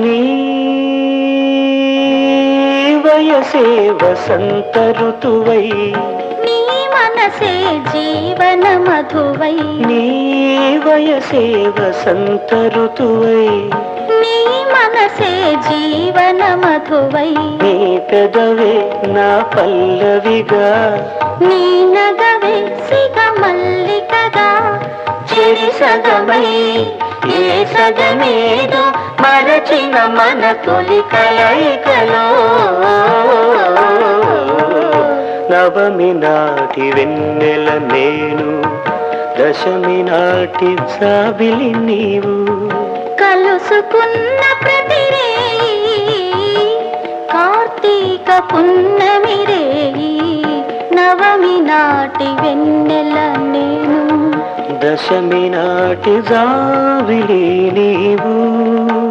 నీ వయసే వసంత ఋతువై, నీ మనసే జీవన మధువై, నీ వయసే వసంత ఋతువై, నీ మనసే జీవన మధువై, నీ పెదవే నా పల్లవిగా, నీ నగవే సిగ మల్లికగా, చెరి సగమై ఏ సగమేదో మరచిన మన తొలి కలయికలో, నవమి నాటి వెన్నెల నేను, దశమి నాటి జాబిలి నీవు. కలుసుకున్న ప్రతి రేయి కార్తీక పున్నమి రేయి, నవమి నాటి వెన్నెల నేను, దశమి నాటి జాబిలి నీవు.